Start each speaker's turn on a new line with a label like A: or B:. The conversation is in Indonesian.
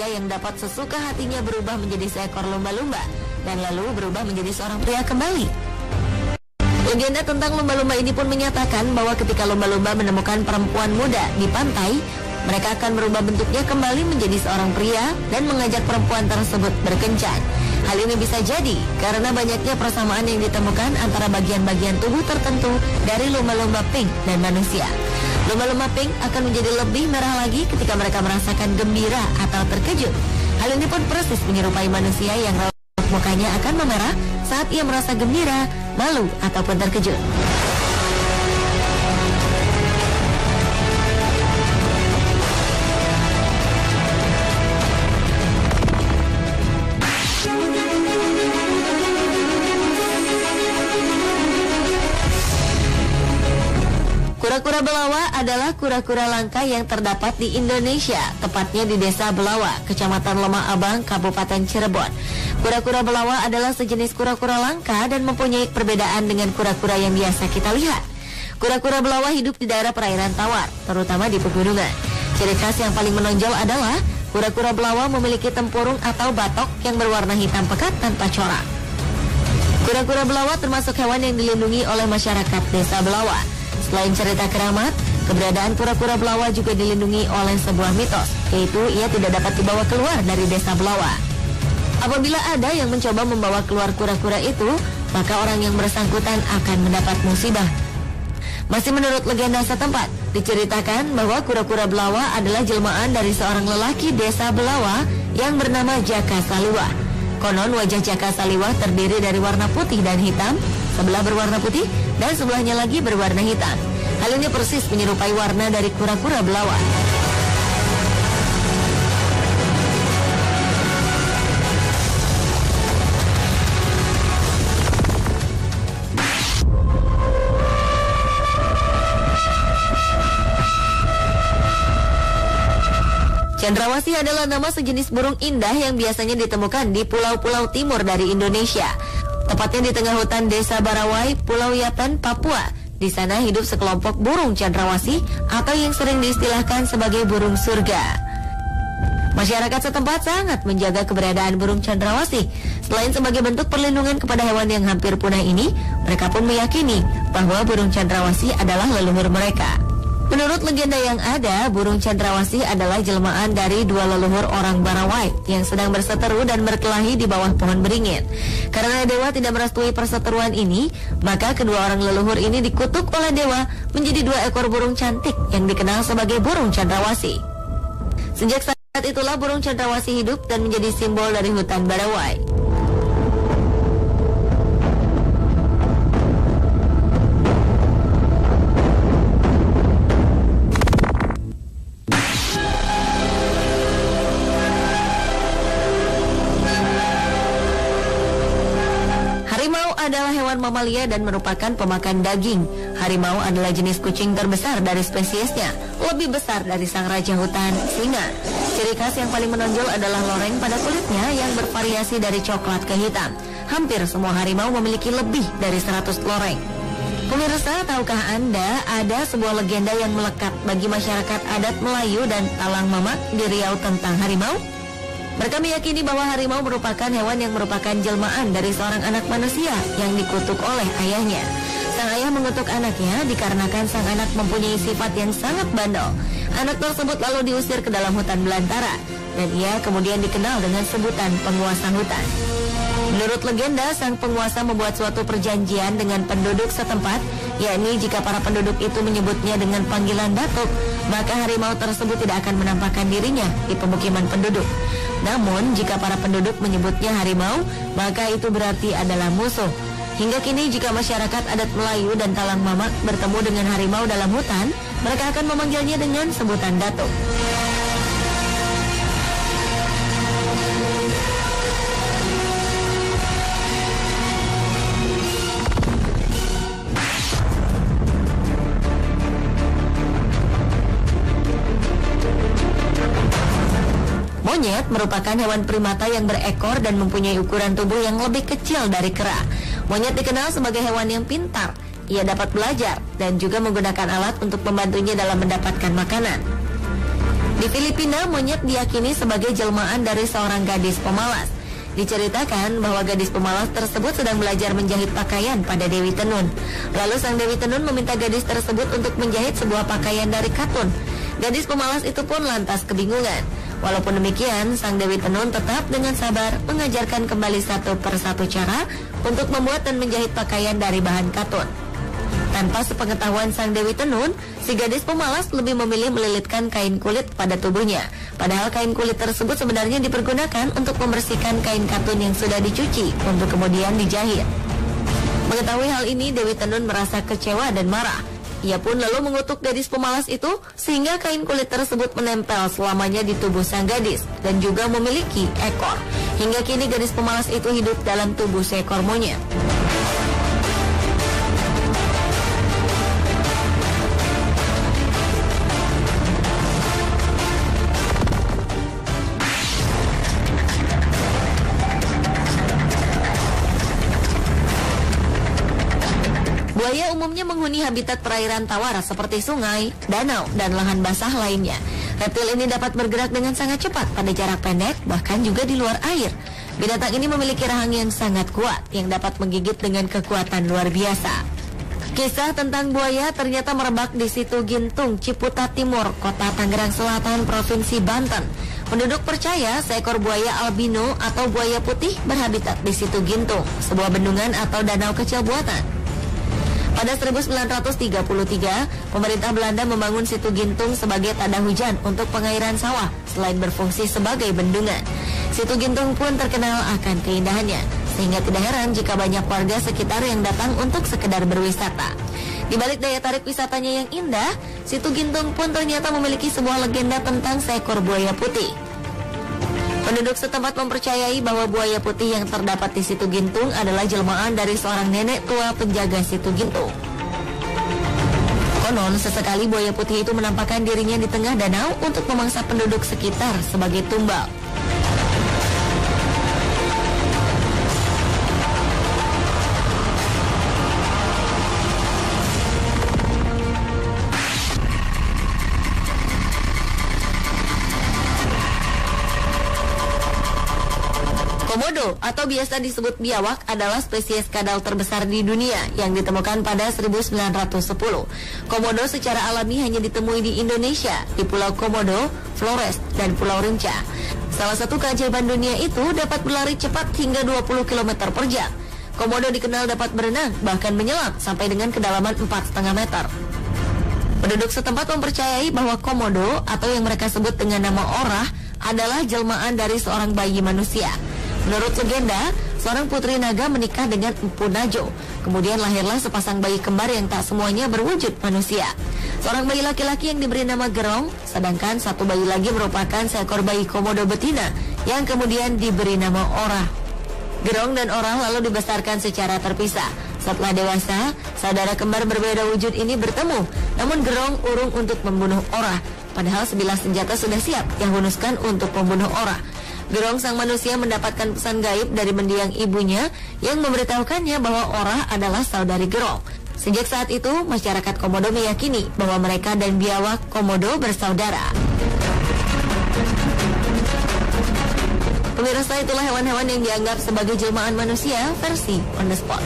A: yang dapat sesuka hatinya berubah menjadi seekor lumba-lumba dan lalu berubah menjadi seorang pria kembali. Legenda tentang lumba-lumba ini pun menyatakan bahwa ketika lumba-lumba menemukan perempuan muda di pantai, mereka akan berubah bentuknya kembali menjadi seorang pria dan mengajak perempuan tersebut berkencan. Hal ini bisa jadi karena banyaknya persamaan yang ditemukan antara bagian-bagian tubuh tertentu dari lumba-lumba pink dan manusia. Lumba-lumba pink akan menjadi lebih merah lagi ketika mereka merasakan gembira atau terkejut. Hal ini pun persis menyerupai manusia yang raut mukanya akan memerah saat ia merasa gembira, malu, ataupun terkejut. Kura-kura belawa adalah kura-kura langka yang terdapat di Indonesia, tepatnya di Desa Belawa, Kecamatan Lemah Abang, Kabupaten Cirebon. Kura-kura belawa adalah sejenis kura-kura langka dan mempunyai perbedaan dengan kura-kura yang biasa kita lihat. Kura-kura belawa hidup di daerah perairan tawar, terutama di pegunungan. Ciri khas yang paling menonjol adalah kura-kura belawa memiliki tempurung atau batok yang berwarna hitam pekat tanpa corak. Kura-kura belawa termasuk hewan yang dilindungi oleh masyarakat Desa Belawa. Selain cerita keramat, keberadaan kura-kura belawa juga dilindungi oleh sebuah mitos, yaitu ia tidak dapat dibawa keluar dari Desa Belawa. Apabila ada yang mencoba membawa keluar kura-kura itu, maka orang yang bersangkutan akan mendapat musibah. Masih menurut legenda setempat, diceritakan bahwa kura-kura belawa adalah jelmaan dari seorang lelaki Desa Belawa yang bernama Jaka Saliwah. Konon wajah Jaka Saliwah terdiri dari warna putih dan hitam, sebelah berwarna putih dan sebelahnya lagi berwarna hitam. Hal ini persis menyerupai warna dari kura-kura belawa. Cendrawasih adalah nama sejenis burung indah yang biasanya ditemukan di pulau-pulau timur dari Indonesia. Tepatnya di tengah hutan Desa Barawai, Pulau Yapen, Papua. Di sana hidup sekelompok burung cendrawasih atau yang sering diistilahkan sebagai burung surga. Masyarakat setempat sangat menjaga keberadaan burung cendrawasih. Selain sebagai bentuk perlindungan kepada hewan yang hampir punah ini, mereka pun meyakini bahwa burung cendrawasih adalah leluhur mereka. Menurut legenda yang ada, burung cendrawasih adalah jelmaan dari dua leluhur orang Barawai yang sedang berseteru dan berkelahi di bawah pohon beringin. Karena dewa tidak merestui perseteruan ini, maka kedua orang leluhur ini dikutuk oleh dewa menjadi dua ekor burung cantik yang dikenal sebagai burung cendrawasih. Sejak saat itulah burung cendrawasih hidup dan menjadi simbol dari hutan Barawai. Adalah hewan mamalia dan merupakan pemakan daging. Harimau adalah jenis kucing terbesar dari spesiesnya, lebih besar dari sang raja hutan, singa. Ciri khas yang paling menonjol adalah loreng pada kulitnya yang bervariasi dari coklat ke hitam. Hampir semua harimau memiliki lebih dari 100 loreng. Pemirsa, tahukah Anda ada sebuah legenda yang melekat bagi masyarakat adat Melayu dan Talang Mamak di Riau tentang harimau? Mereka meyakini bahwa harimau merupakan hewan yang merupakan jelmaan dari seorang anak manusia yang dikutuk oleh ayahnya. Sang ayah mengutuk anaknya dikarenakan sang anak mempunyai sifat yang sangat bandel. Anak tersebut lalu diusir ke dalam hutan belantara dan ia kemudian dikenal dengan sebutan penguasa hutan. Menurut legenda, sang penguasa membuat suatu perjanjian dengan penduduk setempat, yakni jika para penduduk itu menyebutnya dengan panggilan datuk, maka harimau tersebut tidak akan menampakkan dirinya di pemukiman penduduk. Namun, jika para penduduk menyebutnya harimau, maka itu berarti adalah musuh. Hingga kini, jika masyarakat adat Melayu dan Talang Mamak bertemu dengan harimau dalam hutan, mereka akan memanggilnya dengan sebutan datuk. Monyet merupakan hewan primata yang berekor dan mempunyai ukuran tubuh yang lebih kecil dari kera. Monyet dikenal sebagai hewan yang pintar. Ia dapat belajar dan juga menggunakan alat untuk membantunya dalam mendapatkan makanan. Di Filipina, monyet diyakini sebagai jelmaan dari seorang gadis pemalas. Diceritakan bahwa gadis pemalas tersebut sedang belajar menjahit pakaian pada Dewi Tenun. Lalu sang Dewi Tenun meminta gadis tersebut untuk menjahit sebuah pakaian dari katun. Gadis pemalas itu pun lantas kebingungan. Walaupun demikian, sang Dewi Tenun tetap dengan sabar mengajarkan kembali satu persatu cara untuk membuat dan menjahit pakaian dari bahan katun. Tanpa sepengetahuan sang Dewi Tenun, si gadis pemalas lebih memilih melilitkan kain kulit pada tubuhnya. Padahal kain kulit tersebut sebenarnya dipergunakan untuk membersihkan kain katun yang sudah dicuci untuk kemudian dijahit. Mengetahui hal ini, Dewi Tenun merasa kecewa dan marah. Ia pun lalu mengutuk gadis pemalas itu sehingga kain kulit tersebut menempel selamanya di tubuh sang gadis dan juga memiliki ekor. Hingga kini gadis pemalas itu hidup dalam tubuh seekor monyet. Buaya umumnya menghuni habitat perairan tawar seperti sungai, danau, dan lahan basah lainnya. Reptil ini dapat bergerak dengan sangat cepat pada jarak pendek, bahkan juga di luar air. Binatang ini memiliki rahang yang sangat kuat, yang dapat menggigit dengan kekuatan luar biasa. Kisah tentang buaya ternyata merebak di Situ Gintung, Ciputat Timur, Kota Tangerang Selatan, Provinsi Banten. Penduduk percaya seekor buaya albino atau buaya putih berhabitat di Situ Gintung, sebuah bendungan atau danau kecil buatan. Pada 1933, pemerintah Belanda membangun Situ Gintung sebagai tanda hujan untuk pengairan sawah selain berfungsi sebagai bendungan. Situ Gintung pun terkenal akan keindahannya, sehingga tidak heran jika banyak warga sekitar yang datang untuk sekedar berwisata. Di balik daya tarik wisatanya yang indah, Situ Gintung pun ternyata memiliki sebuah legenda tentang seekor buaya putih. Penduduk setempat mempercayai bahwa buaya putih yang terdapat di Situ Gintung adalah jelmaan dari seorang nenek tua penjaga Situ Gintung. Konon, sesekali buaya putih itu menampakkan dirinya di tengah danau untuk memangsa penduduk sekitar sebagai tumbal. Komodo atau biasa disebut biawak adalah spesies kadal terbesar di dunia yang ditemukan pada 1910. Komodo secara alami hanya ditemui di Indonesia, di Pulau Komodo, Flores, dan Pulau Rinca. Salah satu keajaiban dunia itu dapat berlari cepat hingga 20 km per jam. Komodo dikenal dapat berenang, bahkan menyelam sampai dengan kedalaman 4,5 meter. Penduduk setempat mempercayai bahwa Komodo atau yang mereka sebut dengan nama orah adalah jelmaan dari seorang bayi manusia. Menurut legenda, seorang putri naga menikah dengan Empu Najo. Kemudian lahirlah sepasang bayi kembar yang tak semuanya berwujud manusia. Seorang bayi laki-laki yang diberi nama Gerong, sedangkan satu bayi lagi merupakan seekor bayi komodo betina yang kemudian diberi nama Orah. Gerong dan Orah lalu dibesarkan secara terpisah. Setelah dewasa, saudara kembar berbeda wujud ini bertemu. Namun Gerong urung untuk membunuh Orah, padahal sebilah senjata sudah siap yang hunuskan untuk membunuh Orah. Gerong sang manusia mendapatkan pesan gaib dari mendiang ibunya yang memberitahukannya bahwa Orah adalah saudari Gerong. Sejak saat itu, masyarakat Komodo meyakini bahwa mereka dan biawak Komodo bersaudara. Pemirsa, itulah hewan-hewan yang dianggap sebagai jelmaan manusia versi on the spot.